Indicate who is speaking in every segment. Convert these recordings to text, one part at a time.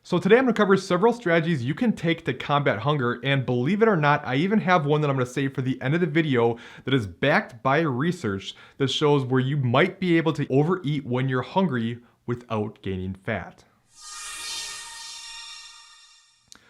Speaker 1: So today I'm going to cover several strategies you can take to combat hunger, and believe it or not, I even have one that I'm going to save for the end of the video that is backed by research that shows where you might be able to overeat when you're hungry without gaining fat.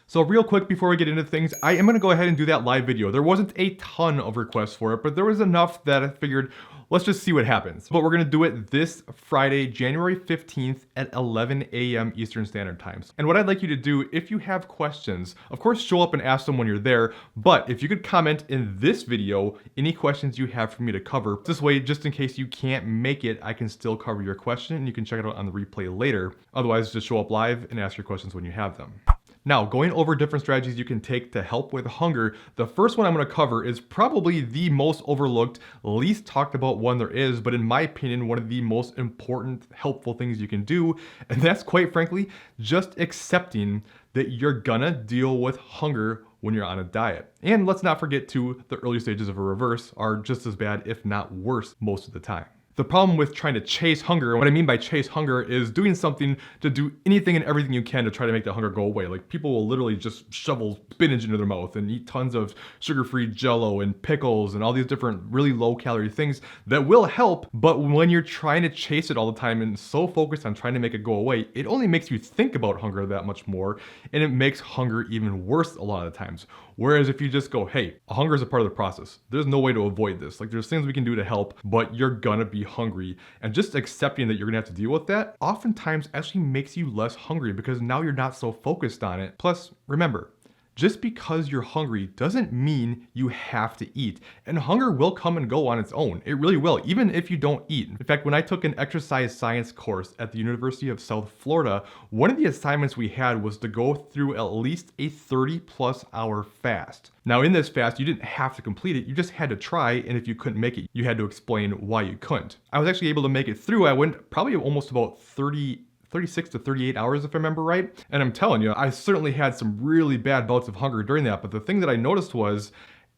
Speaker 1: So real quick before we get into things, I am going to go ahead and do that live video. There wasn't a ton of requests for it, but there was enough that I figured, let's just see what happens. But we're going to do it this Friday, January 15th at 11 a.m. Eastern Standard Time. And what I'd like you to do, if you have questions, of course, show up and ask them when you're there. But if you could comment in this video, any questions you have for me to cover. This way, just in case you can't make it, I can still cover your question and you can check it out on the replay later. Otherwise, just show up live and ask your questions when you have them. Now, going over different strategies you can take to help with hunger, the first one I'm going to cover is probably the most overlooked, least talked about one there is, but in my opinion, one of the most important, helpful things you can do. And that's, quite frankly, just accepting that you're gonna deal with hunger when you're on a diet. And let's not forget too, the early stages of a reverse are just as bad, if not worse, most of the time. The problem with trying to chase hunger, and what I mean by chase hunger, is doing something to do anything and everything you can to try to make that hunger go away. Like, people will literally just shovel spinach into their mouth and eat tons of sugar-free Jell-O and pickles and all these different really low-calorie things that will help, but when you're trying to chase it all the time and so focused on trying to make it go away, it only makes you think about hunger that much more, and it makes hunger even worse a lot of the times. Whereas if you just go, hey, hunger is a part of the process. There's no way to avoid this. Like, there's things we can do to help, but you're gonna be hungry. And just accepting that you're gonna have to deal with that oftentimes actually makes you less hungry because now you're not so focused on it. Plus, remember, just because you're hungry doesn't mean you have to eat. And hunger will come and go on its own. It really will, even if you don't eat. In fact, when I took an exercise science course at the University of South Florida, one of the assignments we had was to go through at least a 30+ hour fast. Now, in this fast, you didn't have to complete it, you just had to try, and if you couldn't make it, you had to explain why you couldn't. I was actually able to make it through. I went probably almost about 36 to 38 hours, if I remember right. And I'm telling you, I certainly had some really bad bouts of hunger during that. But the thing that I noticed was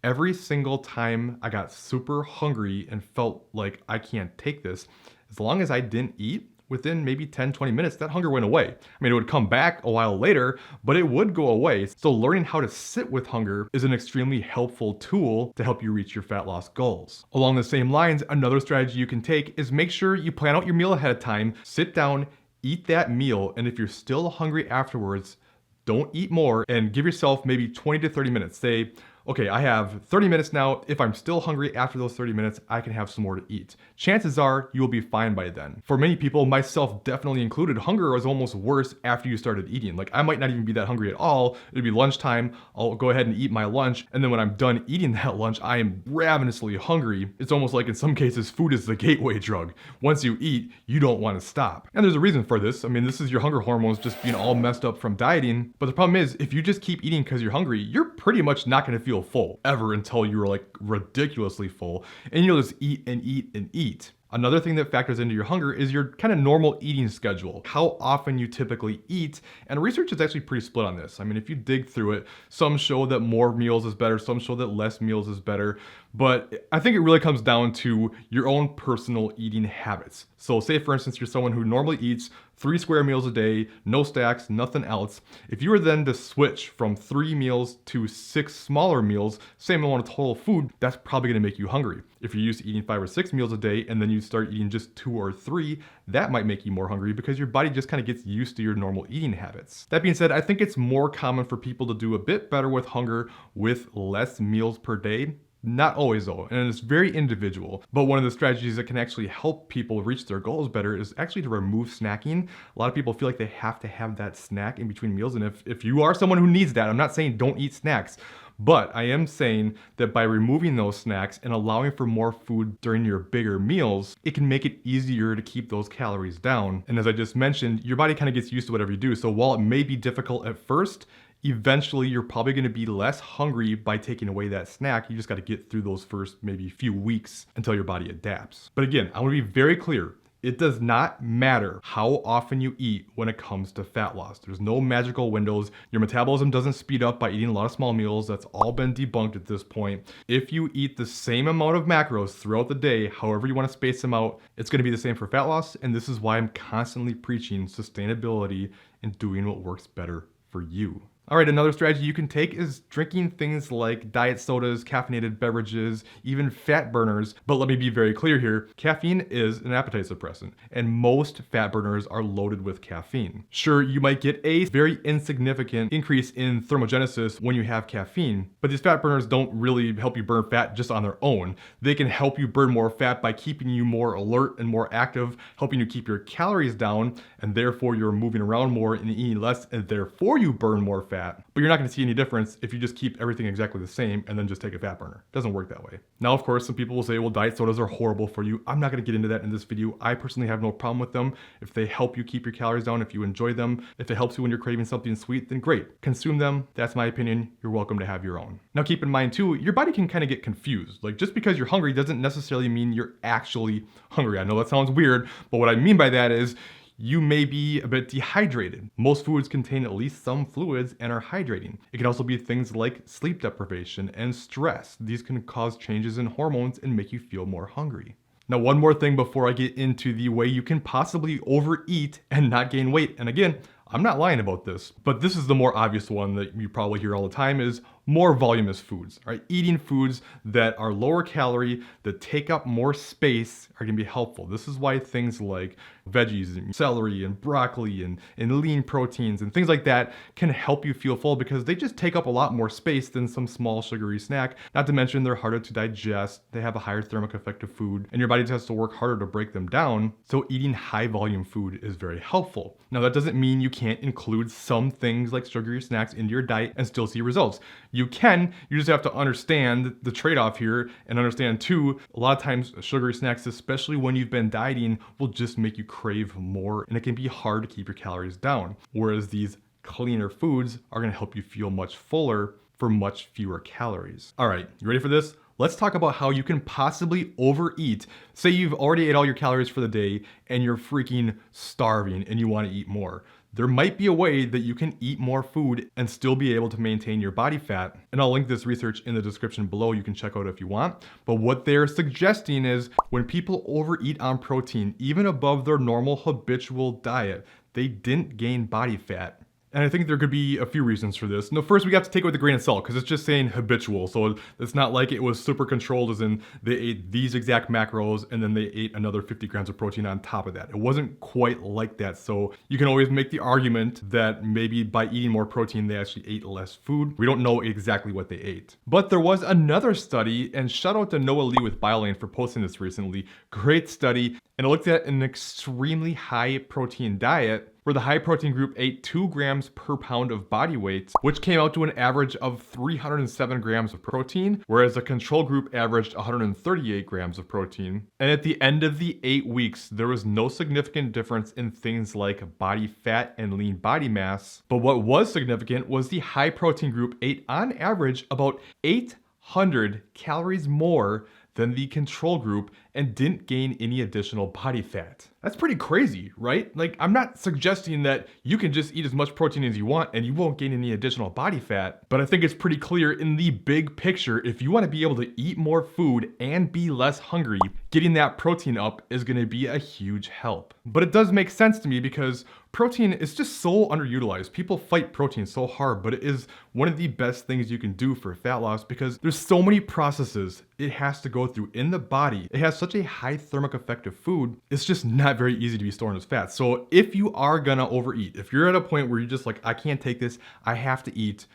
Speaker 1: every single time I got super hungry and felt like I can't take this, as long as I didn't eat, within maybe 10-20 minutes, that hunger went away. I mean, it would come back a while later, but it would go away. So learning how to sit with hunger is an extremely helpful tool to help you reach your fat loss goals. Along the same lines, another strategy you can take is make sure you plan out your meal ahead of time, sit down, eat that meal, and if you're still hungry afterwards, don't eat more and give yourself maybe 20 to 30 minutes. Say, okay, I have 30 minutes now. If I'm still hungry after those 30 minutes, I can have some more to eat. Chances are you will be fine by then. For many people, myself definitely included, hunger was almost worse after you started eating. Like, I might not even be that hungry at all. It'd be lunchtime. I'll go ahead and eat my lunch. And then when I'm done eating that lunch, I am ravenously hungry. It's almost like in some cases, food is the gateway drug. Once you eat, you don't want to stop. And there's a reason for this. I mean, this is your hunger hormones just being all messed up from dieting. But the problem is, if you just keep eating because you're hungry, you're pretty much not going to feel full ever until you're like ridiculously full, and you'll just eat and eat and eat. Another thing that factors into your hunger is your kind of normal eating schedule, how often you typically eat, and research is actually pretty split on this. I mean, if you dig through it, some show that more meals is better, some show that less meals is better, but I think it really comes down to your own personal eating habits. So say, for instance, you're someone who normally eats 3 square meals a day, no stacks, nothing else. If you were then to switch from 3 meals to 6 smaller meals, same amount of total food, that's probably gonna make you hungry. If you're used to eating 5 or 6 meals a day and then you start eating just 2 or 3, that might make you more hungry because your body just kind of gets used to your normal eating habits. That being said, I think it's more common for people to do a bit better with hunger with less meals per day. Not always though, and it's very individual. But one of the strategies that can actually help people reach their goals better is actually to remove snacking. A lot of people feel like they have to have that snack in between meals, and if you are someone who needs that, I'm not saying don't eat snacks, but I am saying that by removing those snacks and allowing for more food during your bigger meals, it can make it easier to keep those calories down. And as I just mentioned, your body kind of gets used to whatever you do. So while it may be difficult at first, eventually you're probably going to be less hungry by taking away that snack. You just got to get through those first maybe few weeks until your body adapts. But again, I want to be very clear. It does not matter how often you eat when it comes to fat loss. There's no magical windows. Your metabolism doesn't speed up by eating a lot of small meals. That's all been debunked at this point. If you eat the same amount of macros throughout the day, however you want to space them out, it's going to be the same for fat loss. And this is why I'm constantly preaching sustainability and doing what works better for you. All right, another strategy you can take is drinking things like diet sodas, caffeinated beverages, even fat burners. But let me be very clear here. Caffeine is an appetite suppressant, and most fat burners are loaded with caffeine. Sure, you might get a very insignificant increase in thermogenesis when you have caffeine, but these fat burners don't really help you burn fat just on their own. They can help you burn more fat by keeping you more alert and more active, helping you keep your calories down, and therefore you're moving around more and eating less, and therefore you burn more fat. But you're not going to see any difference if you just keep everything exactly the same and then just take a fat burner. It doesn't work that way. Now, of course, some people will say, well, diet sodas are horrible for you. I'm not going to get into that in this video. I personally have no problem with them. If they help you keep your calories down, if you enjoy them, if it helps you when you're craving something sweet, then great. Consume them. That's my opinion. You're welcome to have your own. Now, keep in mind too, your body can kind of get confused. Like just because you're hungry doesn't necessarily mean you're actually hungry. I know that sounds weird, but what I mean by that is you may be a bit dehydrated. Most foods contain at least some fluids and are hydrating. It can also be things like sleep deprivation and stress. These can cause changes in hormones and make you feel more hungry. Now, one more thing before I get into the way you can possibly overeat and not gain weight. And again, I'm not lying about this, but this is the more obvious one that you probably hear all the time is more voluminous foods, right? Eating foods that are lower calorie, that take up more space are gonna be helpful. This is why things like veggies and celery and broccoli and lean proteins and things like that can help you feel full because they just take up a lot more space than some small sugary snack. Not to mention they're harder to digest, they have a higher thermic effect of food, and your body has to work harder to break them down. So eating high volume food is very helpful. Now that doesn't mean you can't include some things like sugary snacks into your diet and still see results. You can, you just have to understand the trade-off here and understand too, a lot of times sugary snacks, especially when you've been dieting, will just make you crave more and it can be hard to keep your calories down. Whereas these cleaner foods are gonna help you feel much fuller for much fewer calories. All right, you ready for this? Let's talk about how you can possibly overeat. Say you've already ate all your calories for the day and you're freaking starving and you wanna eat more. There might be a way that you can eat more food and still be able to maintain your body fat. And I'll link this research in the description below. You can check out if you want. But what they're suggesting is when people overeat on protein, even above their normal habitual diet, they didn't gain body fat. And I think there could be a few reasons for this. Now, first, we have to take it with a grain of salt because it's just saying habitual. So it's not like it was super controlled as in they ate these exact macros and then they ate another 50 grams of protein on top of that. It wasn't quite like that. So you can always make the argument that maybe by eating more protein, they actually ate less food. We don't know exactly what they ate. But there was another study, and shout out to Noah Lee with BioLane for posting this recently. Great study. And it looked at an extremely high protein diet where the high protein group ate 2 grams per pound of body weight, which came out to an average of 307 grams of protein, whereas the control group averaged 138 grams of protein. And at the end of the 8 weeks, there was no significant difference in things like body fat and lean body mass. But what was significant was the high protein group ate on average about 800 calories more than the control group and didn't gain any additional body fat. That's pretty crazy, right? Like, I'm not suggesting that you can just eat as much protein as you want and you won't gain any additional body fat, but I think it's pretty clear in the big picture, if you want to be able to eat more food and be less hungry, getting that protein up is going to be a huge help. But it does make sense to me because protein is just so underutilized. People fight protein so hard, but it is one of the best things you can do for fat loss because there's so many processes it has to go through in the body. It has such a high thermic effect of food, it's just not very easy to be stored as fat. So if you are gonna overeat, if you're at a point where you're just like, I can't take this, I have to eat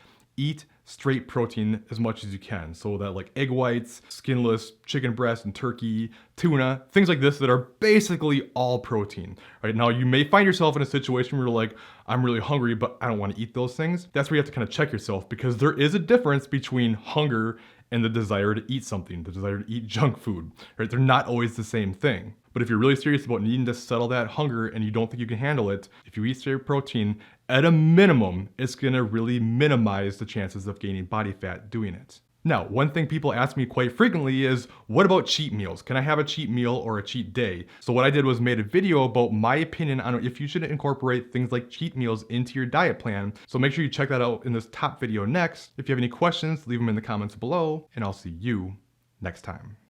Speaker 1: straight protein as much as you can. So that like egg whites, skinless chicken breast and turkey, tuna, things like this that are basically all protein. Right now, you may find yourself in a situation where you're like, I'm really hungry, but I don't want to eat those things. That's where you have to kind of check yourself because there is a difference between hunger and the desire to eat something, the desire to eat junk food, right? They're not always the same thing. But if you're really serious about needing to settle that hunger and you don't think you can handle it, if you eat straight protein, at a minimum, it's gonna really minimize the chances of gaining body fat doing it. Now, one thing people ask me quite frequently is, what about cheat meals? Can I have a cheat meal or a cheat day? So what I did was made a video about my opinion on if you should incorporate things like cheat meals into your diet plan. So make sure you check that out in this top video next. If you have any questions, leave them in the comments below, and I'll see you next time.